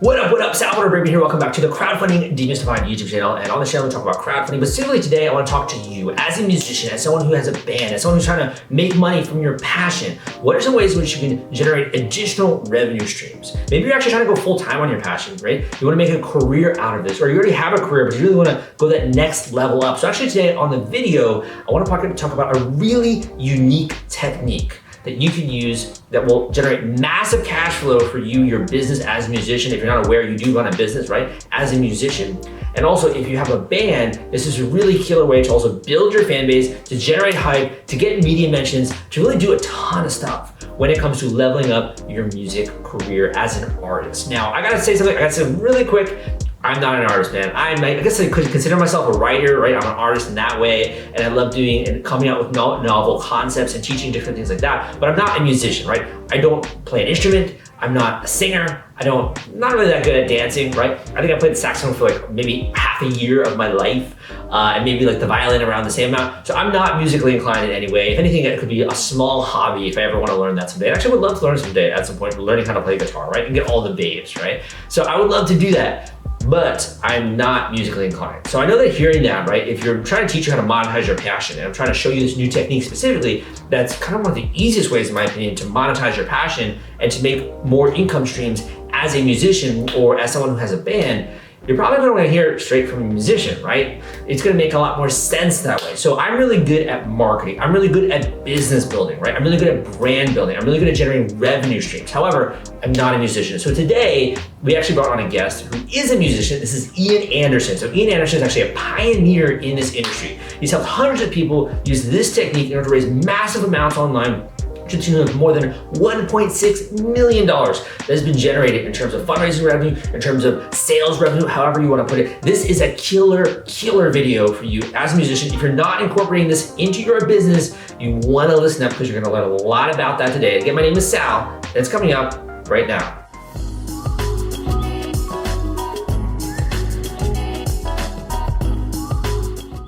What up, Salvador Briggman here. Welcome back to the Crowdfunding Demystified YouTube channel. And on the channel, we talk about crowdfunding. But specifically today, I want to talk to you as a musician, as someone who has a band, as someone who's trying to make money from your passion. What are some ways in which you can generate additional revenue streams? Maybe you're actually trying to go full-time on your passion, right? You want to make a career out of this, or you already have a career, but you really want to go that next level up. So actually today on the video, I want to talk about a really unique technique that you can use that will generate massive cash flow for you, your business as a musician. If you're not aware, you do run a business, right? As a musician. And also if you have a band, this is a really killer way to also build your fan base, to generate hype, to get media mentions, to really do a ton of stuff when it comes to leveling up your music career as an artist. Now, I gotta say something, really quick. I'm not an artist, man. I guess I could consider myself a writer, right? I'm an artist in that way, and I love doing and coming out with novel concepts and teaching different things like that, but I'm not a musician, right? I don't play an instrument, I'm not a singer, not really that good at dancing, right? I think I played the saxophone for like maybe half a year of my life, and maybe like the violin around the same amount. So I'm not musically inclined in any way. If anything, it could be a small hobby if I ever want to learn that someday. I actually would love to learn someday at some point, learning how to play guitar, right? And get all the babes, right? So I would love to do that, but I'm not musically inclined. So I know that hearing that, right, if you're trying to teach you how to monetize your passion, and I'm trying to show you this new technique specifically, that's kind of one of the easiest ways, in my opinion, to monetize your passion and to make more income streams as a musician or as someone who has a band. You're probably gonna wanna hear it straight from a musician, right? It's gonna make a lot more sense that way. So I'm really good at marketing. I'm really good at business building, right? I'm really good at brand building. I'm really good at generating revenue streams. However, I'm not a musician. So today, we actually brought on a guest who is a musician. This is Ian Anderson. So Ian Anderson is actually a pioneer in this industry. He's helped hundreds of people use this technique in order to raise massive amounts online, to the tune of more than $1.6 million that has been generated in terms of fundraising revenue, in terms of sales revenue, however you want to put it. This is a killer video for you as a musician. If you're not incorporating this into your business, you want to listen up because you're going to learn a lot about that today. Again, my name is Sal, and it's coming up right now.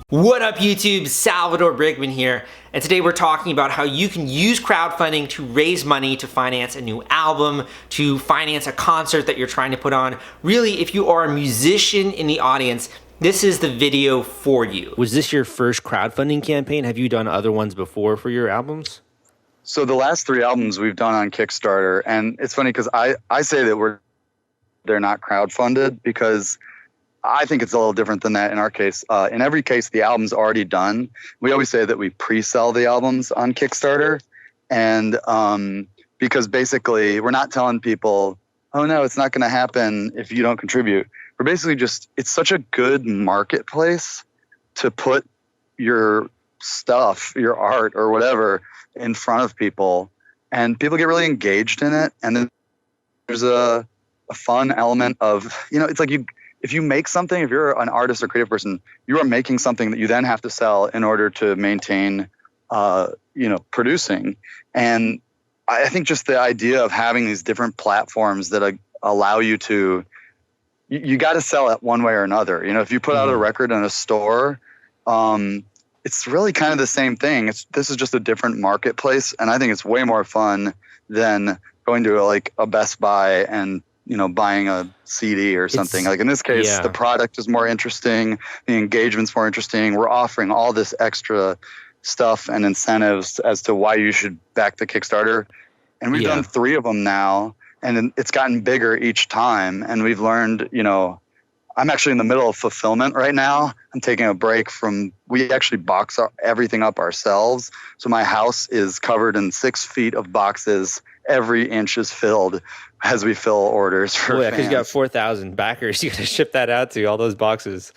What up, YouTube? Salvador Briggman here. And today we're talking about how you can use crowdfunding to raise money to finance a new album, to finance a concert that you're trying to put on. Really, if you are a musician in the audience, this is the video for you. Was this your first crowdfunding campaign? Have you done other ones before for your albums? So the last 3 albums we've done on Kickstarter, and it's funny because I say that they're not crowdfunded because I think it's a little different than that in our case. In every case, the album's already done. We always say that we pre-sell the albums on Kickstarter. And because basically we're not telling people, oh no, it's not going to happen if you don't contribute. We're basically it's such a good marketplace to put your stuff, your art or whatever in front of people. And people get really engaged in it. And then there's a fun element of, it's like if you make something, if you're an artist or creative person, you are making something that you then have to sell in order to maintain, producing. And I think just the idea of having these different platforms that allow you to, you got to sell it one way or another. If you put out a record in a store, it's really kind of the same thing. This is just a different marketplace. And I think it's way more fun than going to a Best Buy and buying a CD or something. Like in this case, the product is more interesting. The engagement's more interesting. We're offering all this extra stuff and incentives as to why you should back the Kickstarter. And we've done 3 of them now, and it's gotten bigger each time. And we've learned, I'm actually in the middle of fulfillment right now. I'm taking a break we actually box everything up ourselves. So my house is covered in 6 feet of boxes. Every inch is filled as we fill orders for fans. Because you got 4,000 backers. You got to ship that out to all those boxes.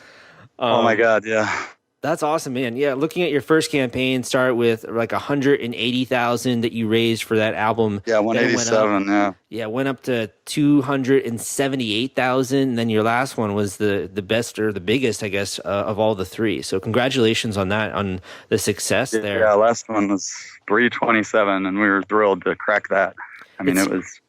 Oh my God, yeah. That's awesome, man. Yeah, looking at your first campaign, start with like 180,000 that you raised for that album. Yeah, 187. Yeah, went up to 278,000. And then your last one was the best or the biggest, I guess, of all the 3. So congratulations on that, on the success there. Yeah, last one was 327, and we were thrilled to crack that. I mean, it was.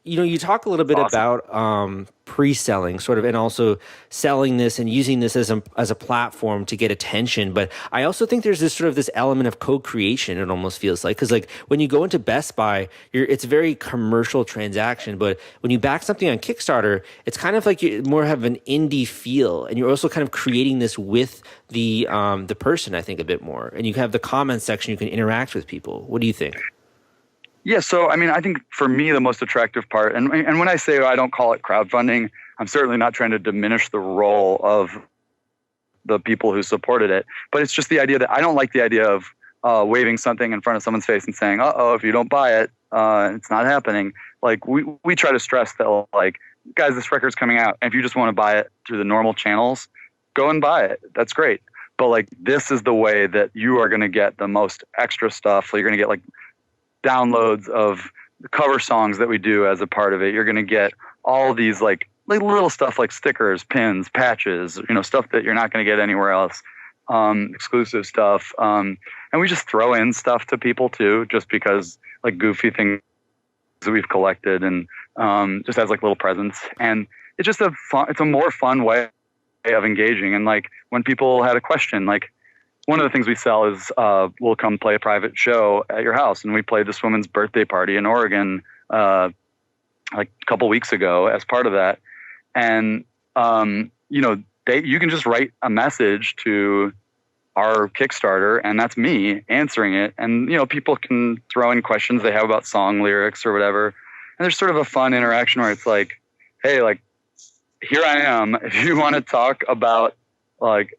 You talk a little bit awesome about pre-selling sort of, and also selling this and using this as a platform to get attention. But I also think there's this sort of this element of co-creation, it almost feels like, because like when you go into Best Buy, it's a very commercial transaction, but when you back something on Kickstarter, it's kind of like you more have an indie feel, and you're also kind of creating this with the person, I think, a bit more. And you have the comment section, you can interact with people. What do you think? Yeah, so I mean, I think for me the most attractive part, and when I say I don't call it crowdfunding, I'm certainly not trying to diminish the role of the people who supported it, but it's just the idea that I don't like the idea of waving something in front of someone's face and saying, "Uh-oh, if you don't buy it, it's not happening." Like we try to stress that, like, guys, this record's coming out, and if you just want to buy it through the normal channels, go and buy it. That's great. But like, this is the way that you are going to get the most extra stuff. So you're going to get like downloads of the cover songs that we do as a part of it. You're going to get all these like little stuff like stickers, pins, patches, stuff that you're not going to get anywhere else, exclusive stuff. And we just throw in stuff to people too, just because, like, goofy things that we've collected, and just as like little presents. And it's just it's a more fun way of engaging. And like, when people had a question, like, one of the things we sell is we'll come play a private show at your house. And we played this woman's birthday party in Oregon like a couple weeks ago as part of that. And, you can just write a message to our Kickstarter, and that's me answering it. And, people can throw in questions they have about song lyrics or whatever. And there's sort of a fun interaction where it's like, hey, like, here I am. If you want to talk about, like,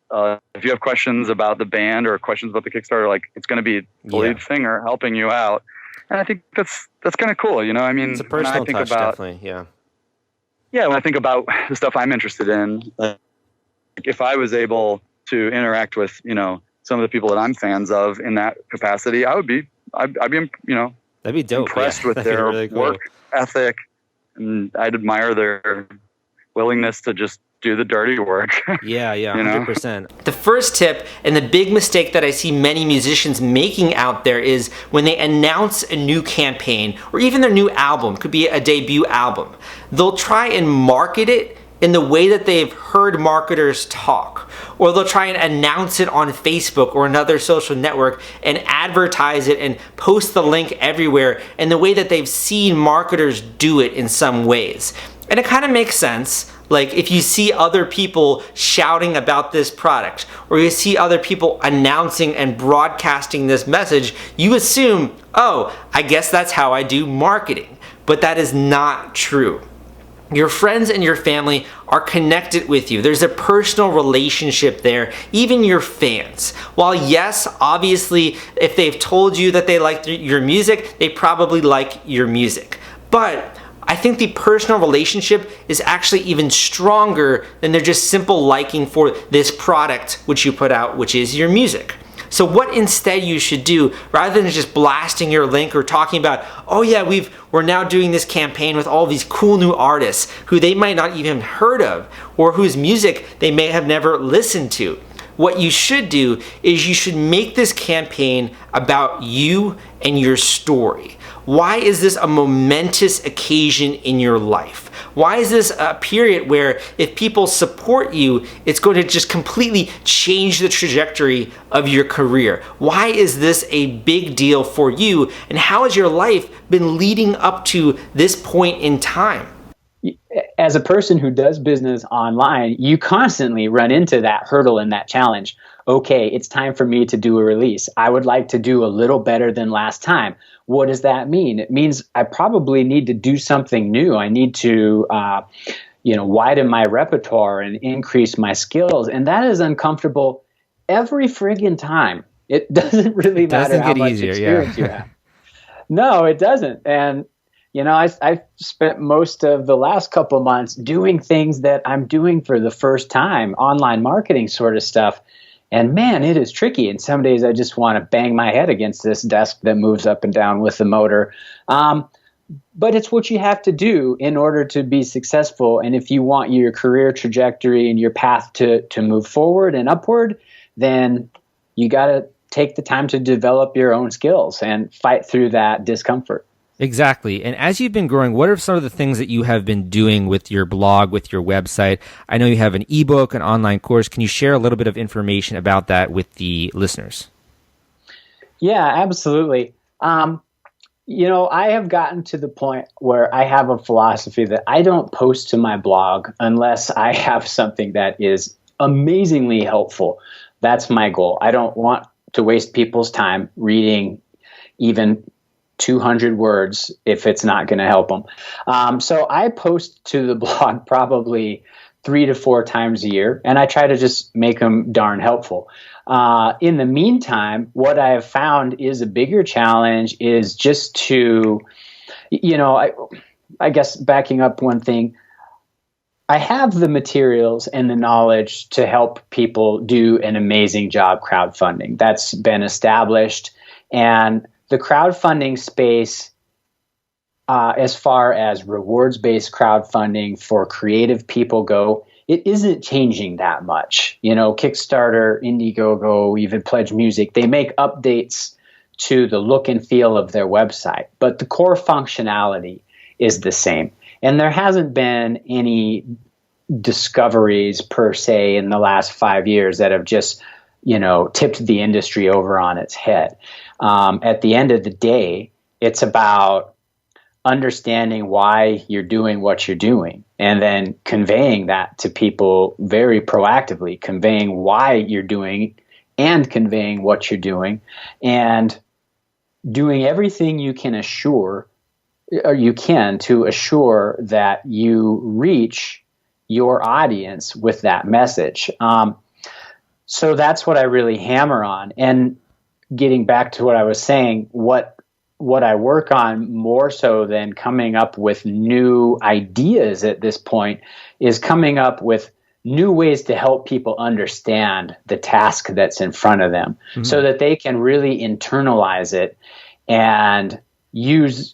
if you have questions about the band or questions about the Kickstarter, like, it's going to be the lead singer helping you out. And I think that's kind of cool. I mean, it's a personal touch, definitely. Yeah. Yeah. When I think about the stuff I'm interested in, like, if I was able to interact with, some of the people that I'm fans of in that capacity, I'd be, that'd be dope. Impressed with their really cool work ethic, and I'd admire their willingness to just do the dirty work. Yeah, 100%. The first tip, and the big mistake that I see many musicians making out there, is when they announce a new campaign or even their new album, could be a debut album, they'll try and market it in the way that they've heard marketers talk, or they'll try and announce it on Facebook or another social network and advertise it and post the link everywhere in the way that they've seen marketers do it in some ways. And it kind of makes sense. Like, if you see other people shouting about this product, or you see other people announcing and broadcasting this message, you assume, oh, I guess that's how I do marketing. But that is not true. Your friends and your family are connected with you. There's a personal relationship there, even your fans. While yes, obviously, if they've told you that they like your music, they probably like your music. But I think the personal relationship is actually even stronger than their just simple liking for this product which you put out, which is your music. So what instead you should do, rather than just blasting your link or talking about, oh yeah, we're now doing this campaign with all these cool new artists who they might not even heard of, or whose music they may have never listened to. What you should do is you should make this campaign about you and your story. Why is this a momentous occasion in your life? Why is this a period where if people support you, it's going to just completely change the trajectory of your career? Why is this a big deal for you? And how has your life been leading up to this point in time? As a person who does business online, you constantly run into that hurdle and that challenge. Okay, it's time for me to do a release. I would like to do a little better than last time. What does that mean? It means I probably need to do something new. I need to, widen my repertoire and increase my skills. And that is uncomfortable every friggin' time. It doesn't really matter how much experience you have. No, it doesn't. And I spent most of the last couple months doing things that I'm doing for the first time, online marketing sort of stuff. And man, it is tricky. And some days I just want to bang my head against this desk that moves up and down with the motor. But it's what you have to do in order to be successful. And if you want your career trajectory and your path to move forward and upward, then you got to take the time to develop your own skills and fight through that discomfort. Exactly. And as you've been growing, what are some of the things that you have been doing with your blog, with your website? I know you have an ebook, an online course. Can you share a little bit of information about that with the listeners? Yeah, absolutely. I have gotten to the point where I have a philosophy that I don't post to my blog unless I have something that is amazingly helpful. That's my goal. I don't want to waste people's time reading even 200 words if it's not going to help them. So I post to the blog probably 3 to 4 times a year, and I try to just make them darn helpful. In the meantime, what I have found is a bigger challenge is just to, I guess backing up one thing, I have the materials and the knowledge to help people do an amazing job crowdfunding. That's been established. And the crowdfunding space, as far as rewards-based crowdfunding for creative people go, it isn't changing that much. Kickstarter, Indiegogo, even Pledge Music, they make updates to the look and feel of their website, but the core functionality is the same. And there hasn't been any discoveries per se in the last 5 years that have just, tipped the industry over on its head. At the end of the day, it's about understanding why you're doing what you're doing and then conveying that to people very proactively, conveying why you're doing and conveying what you're doing and doing everything you can to assure that you reach your audience with that message. So that's what I really hammer on. And getting back to what I was saying, what I work on more so than coming up with new ideas at this point is coming up with new ways to help people understand the task that's in front of them so that they can really internalize it and use,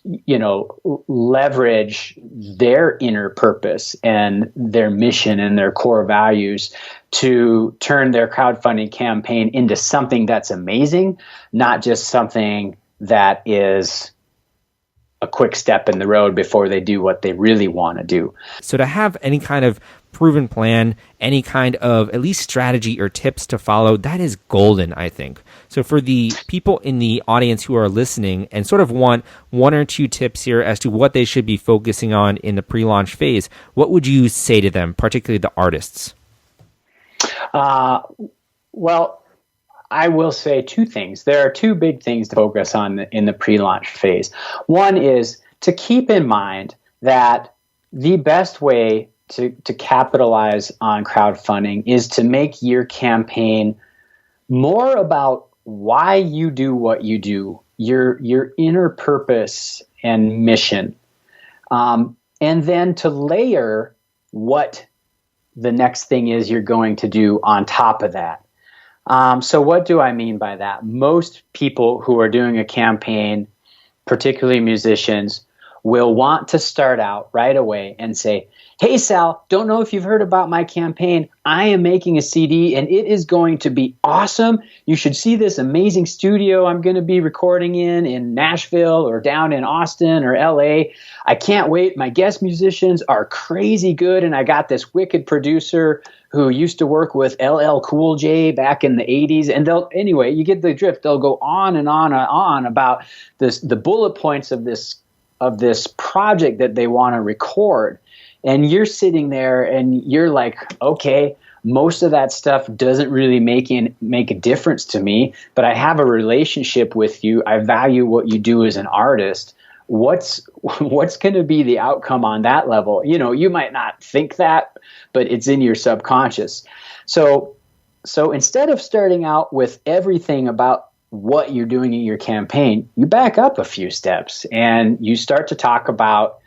leverage their inner purpose and their mission and their core values to turn their crowdfunding campaign into something that's amazing, not just something that is a quick step in the road before they do what they really want to do. So to have any kind of proven plan, any kind of at least strategy or tips to follow, that is golden, I think. So for the people in the audience who are listening and sort of want 1 or 2 tips here as to what they should be focusing on in the pre-launch phase, what would you say to them, particularly the artists? Well, I will say 2 things. There are 2 big things to focus on in the pre-launch phase. One is to keep in mind that the best way to capitalize on crowdfunding is to make your campaign more about why you do what you do, your inner purpose and mission, and then to layer what the next thing is you're going to do on top of that. So what do I mean by that? Most people who are doing a campaign, particularly musicians, will want to start out right away and say, "Hey, Sal, don't know if you've heard about my campaign. I am making a CD and it is going to be awesome. You should see this amazing studio I'm going to be recording in Nashville or down in Austin or LA. I can't wait. My guest musicians are crazy good. And I got this wicked producer who used to work with LL Cool J back in the 80s. And anyway, you get the drift. They'll go on and on and on about the bullet points of this project that they want to record. And you're sitting there and you're like, okay, most of that stuff doesn't really make a difference to me, but I have a relationship with you. I value what you do as an artist. What's going to be the outcome on that level? You might not think that, but it's in your subconscious. So instead of starting out with everything about what you're doing in your campaign, you back up a few steps and you start to talk about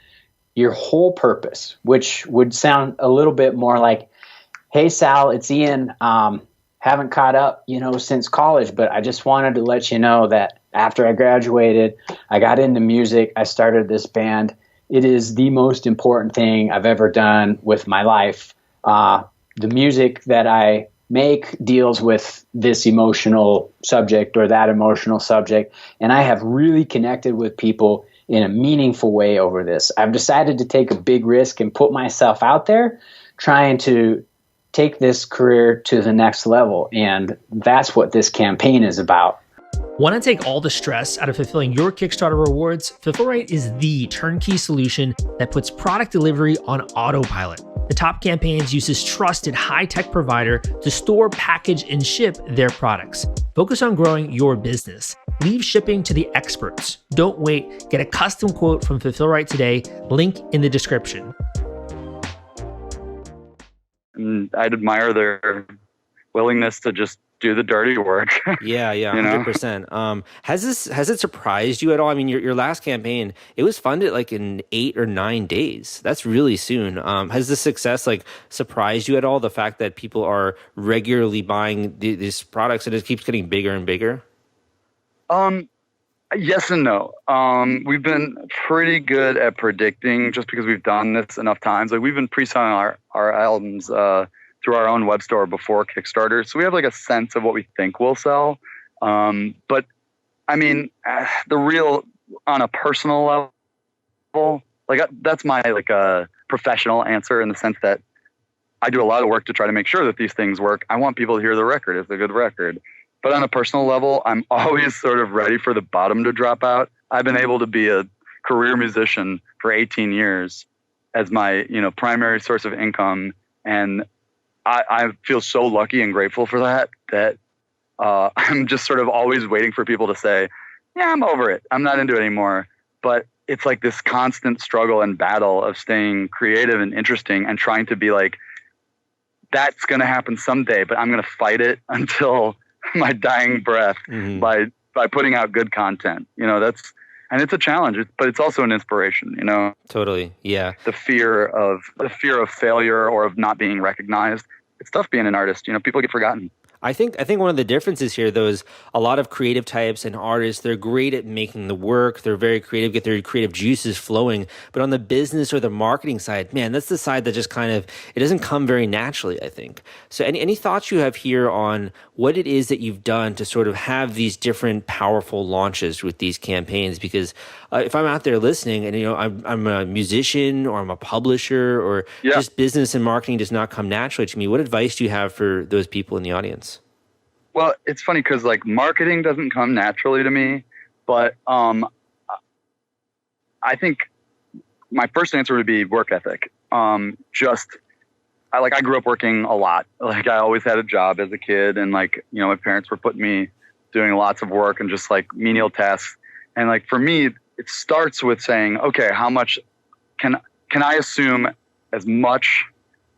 your whole purpose, which would sound a little bit more like, "Hey, Sal, it's Ian. Haven't caught up, since college, but I just wanted to let you know that after I graduated, I got into music. I started this band. It is the most important thing I've ever done with my life. The music that I make deals with this emotional subject or that emotional subject, and I have really connected with people in a meaningful way over this. I've decided to take a big risk and put myself out there trying to take this career to the next level. And that's what this campaign is about. Want to take all the stress out of fulfilling your Kickstarter rewards? Fulfillrite is the turnkey solution that puts product delivery on autopilot. The Top Campaigns uses trusted high-tech provider to store, package, and ship their products. Focus on growing your business. Leave shipping to the experts. Don't wait. Get a custom quote from Fulfillrite today. Link in the description. And I'd admire their willingness to just do the dirty work. Yeah, 100%. Has it surprised you at all? I mean, your last campaign, it was funded like in 8 or 9 days. That's really soon. Has the success like surprised you at all? The fact that people are regularly buying these products and it keeps getting bigger and bigger? Yes and no. We've been pretty good at predicting just because we've done this enough times. Like we've been pre-selling our albums through our own web store before Kickstarter. So we have like a sense of what we think will sell. But I mean, the real, on a personal level, like that's my like a professional answer in the sense that I do a lot of work to try to make sure that these things work. I want people to hear the record. It's a good record. But on a personal level, I'm always sort of ready for the bottom to drop out. I've been able to be a career musician for 18 years as my, primary source of income. And I feel so lucky and grateful for that I'm just sort of always waiting for people to say, yeah, I'm over it. I'm not into it anymore. But it's like this constant struggle and battle of staying creative and interesting and trying to be like, that's going to happen someday, but I'm going to fight it until my dying breath by putting out good content. And it's a challenge, but it's also an inspiration, Totally. Yeah. The fear of failure or of not being recognized. It's tough being an artist. People get forgotten. I think one of the differences here, though, is a lot of creative types and artists, they're great at making the work. They're very creative, get their creative juices flowing. But on the business or the marketing side, man, that's the side that just kind of, it doesn't come very naturally, I think. So any thoughts you have here on what it is that you've done to sort of have these different powerful launches with these campaigns? Because if I'm out there listening and, I'm a musician or I'm a publisher or just business and marketing does not come naturally to me, what advice do you have for those people in the audience? Well, it's funny because like marketing doesn't come naturally to me, but I think my first answer would be work ethic. I grew up working a lot. Like I always had a job as a kid, and like my parents were putting me doing lots of work and just like menial tasks. And like for me, it starts with saying, okay, how much can I assume as much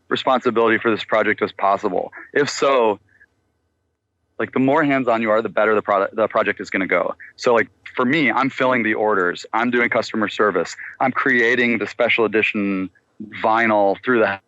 responsibility for this project as possible? If so, like the more hands-on you are, the better the project is going to go. So like for me, I'm filling the orders. I'm doing customer service. I'm creating the special edition vinyl through the help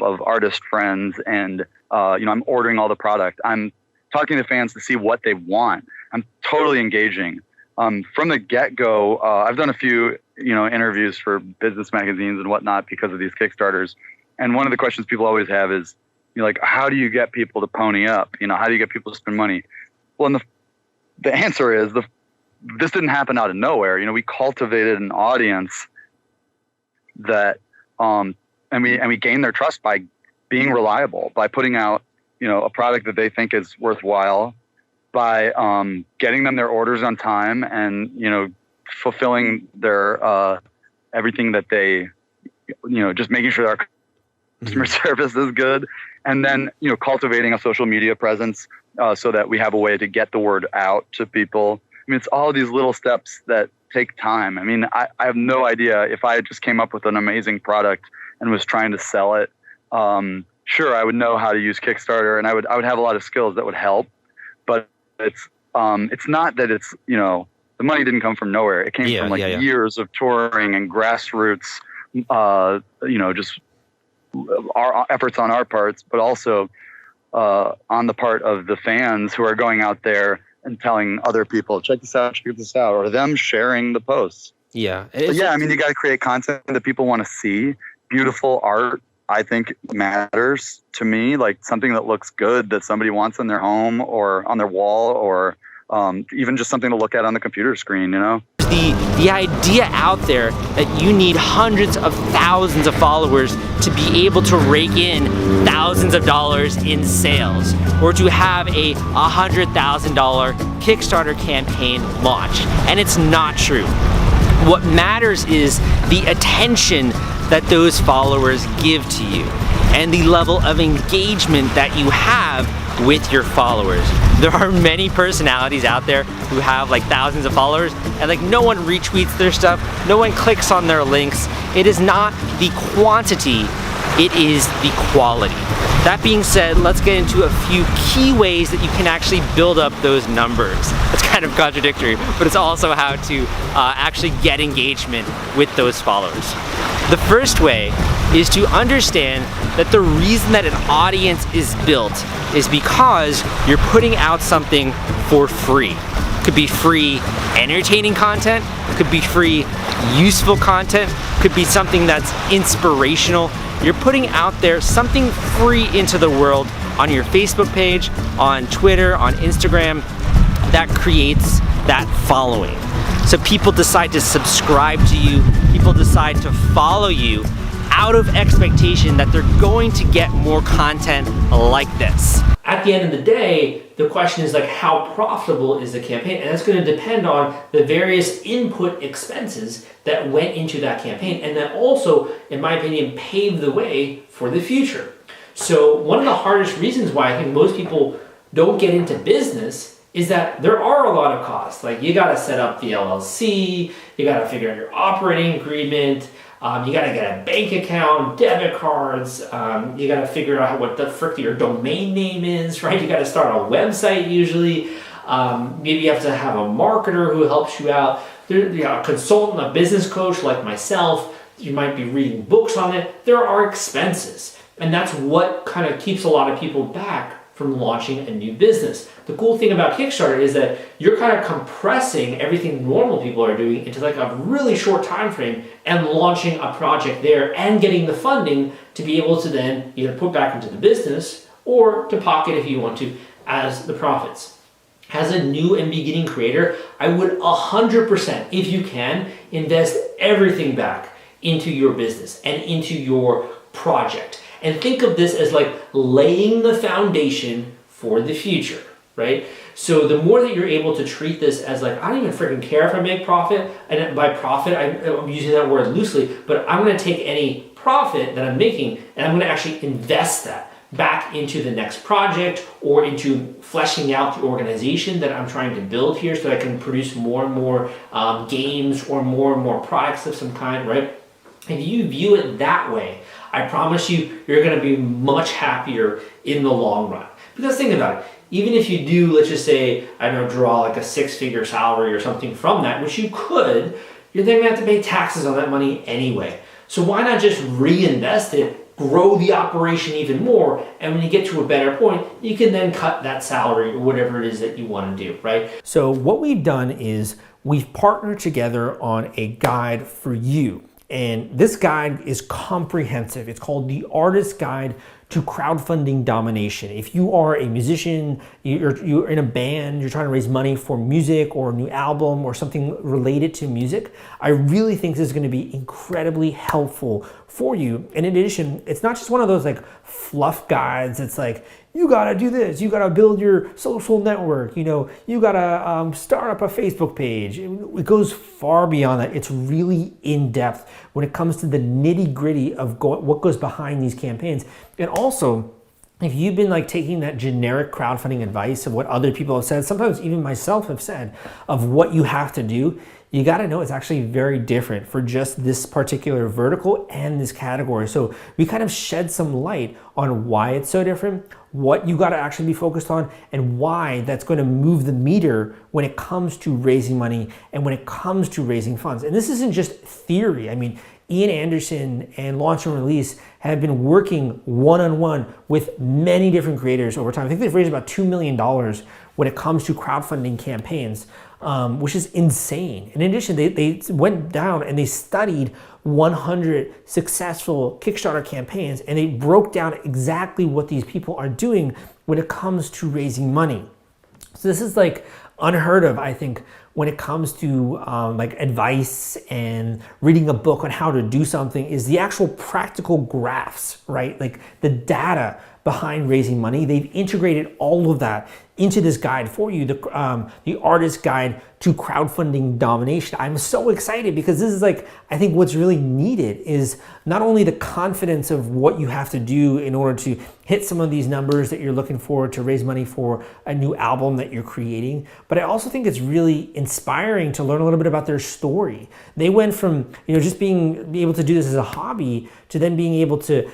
of artist friends. And, I'm ordering all the product. I'm talking to fans to see what they want. I'm totally engaging. From the get-go, I've done a few, interviews for business magazines and whatnot because of these Kickstarters. And one of the questions people always have is, like, how do you get people to pony up? How do you get people to spend money? Well, and the answer is this didn't happen out of nowhere. We cultivated an audience that, and we gained their trust by being reliable, by putting out, a product that they think is worthwhile, by getting them their orders on time and, fulfilling their everything that they, just making sure our customer service is good. And then, cultivating a social media presence so that we have a way to get the word out to people. I mean, it's all these little steps that take time. I mean, I have no idea if I just came up with an amazing product and was trying to sell it. Sure, I would know how to use Kickstarter and I would have a lot of skills that would help. But it's not that it's, the money didn't come from nowhere. It came from years of touring and grassroots, just our efforts on our parts, but also on the part of the fans who are going out there and telling other people, check this out, or them sharing the posts. Yeah. I mean, you got to create content that people want to see. Beautiful art, I think, matters to me, like something that looks good that somebody wants in their home or on their wall or even just something to look at on the computer screen, the idea out there that you need hundreds of thousands of followers to be able to rake in thousands of dollars in sales, or to have a $100,000 Kickstarter campaign launch. And it's not true. What matters is the attention that those followers give to you and the level of engagement that you have with your followers. There are many personalities out there who have like thousands of followers and like no one retweets their stuff, no one clicks on their links. It is not the quantity, it is the quality. That being said, let's get into a few key ways that you can actually build up those numbers. It's kind of contradictory, but it's also how to actually get engagement with those followers. The first way is to understand that the reason that an audience is built is because you're putting out something for free. It could be free entertaining content, it could be free useful content, it could be something that's inspirational. You're putting out there something free into the world on your Facebook page, on Twitter, on Instagram, that creates that following. So people decide to subscribe to you, people decide to follow you out of expectation that they're going to get more content like this. At the end of the day, the question is like, how profitable is the campaign? And that's going to depend on the various input expenses that went into that campaign, and that also, in my opinion, paved the way for the future. So one of the hardest reasons why I think most people don't get into business is that there are a lot of costs. Like, you got to set up the LLC, you got to figure out your operating agreement, you got to get a bank account, debit cards, you got to figure out what the frick your domain name is, right? You got to start a website usually. Maybe you have to have a marketer who helps you out. A consultant, a business coach like myself, you might be reading books on it. There are expenses. And that's what kind of keeps a lot of people back from launching a new business. The cool thing about Kickstarter is that you're kind of compressing everything normal people are doing into like a really short time frame and launching a project there and getting the funding to be able to then either put back into the business or to pocket if you want to as the profits. As a new and beginning creator, I would 100%, if you can, invest everything back into your business and into your project. And think of this as like laying the foundation for the future, right? So the more that you're able to treat this as like, I don't even freaking care if I make profit, and by profit, I'm using that word loosely, but I'm gonna take any profit that I'm making and I'm gonna actually invest that back into the next project or into fleshing out the organization that I'm trying to build here so that I can produce more and more games or more products of some kind, right? If you view it that way, I promise you're going to be much happier in the long run. Because think about it, even if you do, let's just say, I don't know, draw like a 6-figure salary or something from that, which you could, you're then going to have to pay taxes on that money anyway. So why not just reinvest it, grow the operation even more, and when you get to a better point, you can then cut that salary or whatever it is that you want to do, right? So what we've done is we've partnered together on a guide for you. And this guide is comprehensive. It's called the Artist Guide to Crowdfunding Domination. If you are a musician, you're in a band, you're trying to raise money for music or a new album or something related to music, I really think this is going to be incredibly helpful for you. And in addition, it's not just one of those like fluff guides. It's like, you gotta do this, you gotta build your social network, you gotta start up a Facebook page. It goes far beyond that. It's really in-depth when it comes to the nitty-gritty of what goes behind these campaigns. And also, if you've been like taking that generic crowdfunding advice of what other people have said, sometimes even myself have said, of what you have to do, you got to know it's actually very different for just this particular vertical and this category. So we kind of shed some light on why it's so different, what you got to actually be focused on, and why that's going to move the meter when it comes to raising money and when it comes to raising funds. And this isn't just theory. I mean, Ian Anderson and Launch and Release have been working one-on-one with many different creators over time. I think they've raised about $2 million when it comes to crowdfunding campaigns, which is insane. In addition, they went down and they studied 100 successful Kickstarter campaigns, and they broke down exactly what these people are doing when it comes to raising money. So this is like unheard of, I think, when it comes to like advice and reading a book on how to do something is the actual practical graphs, right? Like the data behind raising money. They've integrated all of that into this guide for you, the Artist Guide to Crowdfunding Domination. I'm so excited because this is like, I think what's really needed is not only the confidence of what you have to do in order to hit some of these numbers that you're looking for to raise money for a new album that you're creating, but I also think it's really inspiring to learn a little bit about their story. They went from, just being able to do this as a hobby to then being able to,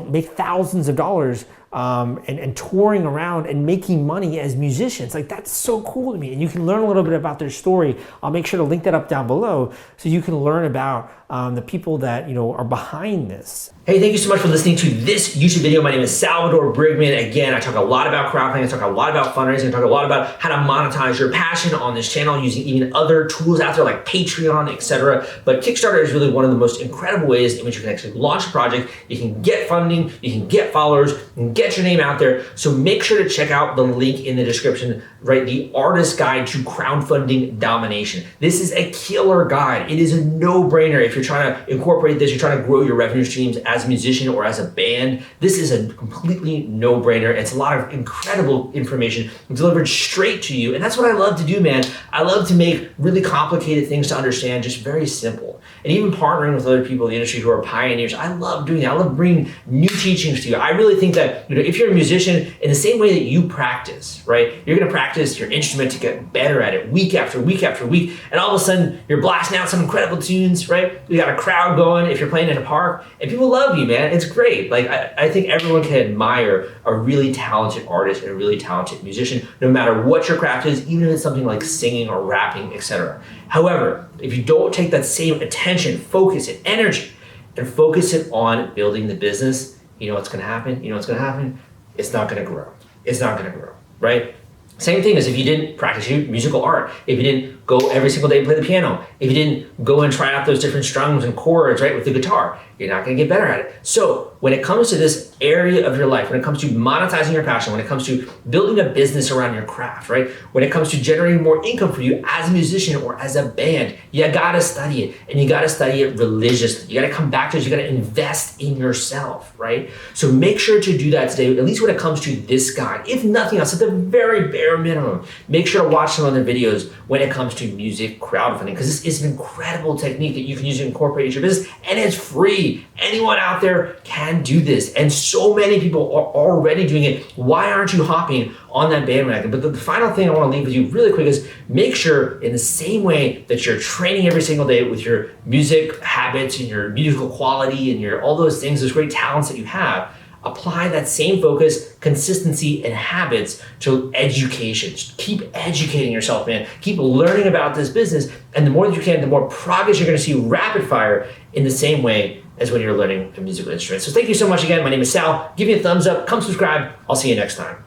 make thousands of dollars and touring around and making money as musicians. Like, that's so cool to me. And you can learn a little bit about their story. I'll make sure to link that up down below so you can learn about the people that are behind this. Hey, thank you so much for listening to this YouTube video. My name is Salvador Briggman. Again, I talk a lot about crowdfunding. I talk a lot about fundraising. I talk a lot about how to monetize your passion on this channel using even other tools out there like Patreon, etc. But Kickstarter is really one of the most incredible ways in which you can actually launch a project. You can get funding, you can get followers, you can get your name out there. So make sure to check out the link in the description, right? The Artist Guide to Crowdfunding Domination. This is a killer guide. It is a no-brainer if you're trying to incorporate this, you're trying to grow your revenue streams as a musician or as a band. This is a completely no-brainer. It's a lot of incredible information delivered straight to you. And that's what I love to do, man. I love to make really complicated things to understand just very simple. And even partnering with other people in the industry who are pioneers, I love doing that. I love bringing new teachings to you. I really think that, if you're a musician, in the same way that you practice, right? You're gonna practice your instrument to get better at it week after week after week. And all of a sudden, you're blasting out some incredible tunes, right? You got a crowd going if you're playing in a park, and people love you, man. It's great. Like, I think everyone can admire a really talented artist and a really talented musician, no matter what your craft is, even if it's something like singing or rapping, etc. However, if you don't take that same attention, focus, and energy, and focus it on building the business, you know what's gonna happen? It's not gonna grow. It's not gonna grow, right? Same thing as if you didn't practice your musical art, if you didn't go every single day and play the piano, if you didn't go and try out those different strums and chords, right, with the guitar, you're not gonna get better at it. So when it comes to this area of your life, when it comes to monetizing your passion, when it comes to building a business around your craft, right, when it comes to generating more income for you as a musician or as a band, you gotta study it, and you gotta study it religiously. You gotta come back to it, you gotta invest in yourself, right? So make sure to do that today, at least when it comes to this guide. If nothing else, at the very bare minimum, make sure to watch some other videos when it comes to music crowdfunding, because this is an incredible technique that you can use to incorporate into your business, and it's free. Anyone out there can do this, and so many people are already doing it. Why aren't you hopping on that bandwagon? But the final thing I want to leave with you really quick is make sure, in the same way that you're training every single day with your music habits and your musical quality and your all those things, those great talents that you have, apply that same focus, consistency, and habits to education. Just keep educating yourself, man. Keep learning about this business, and the more that you can, the more progress you're gonna see rapid fire in the same way as when you're learning a musical instrument. So thank you so much again. My name is Sal. Give me a thumbs up, come subscribe. I'll see you next time.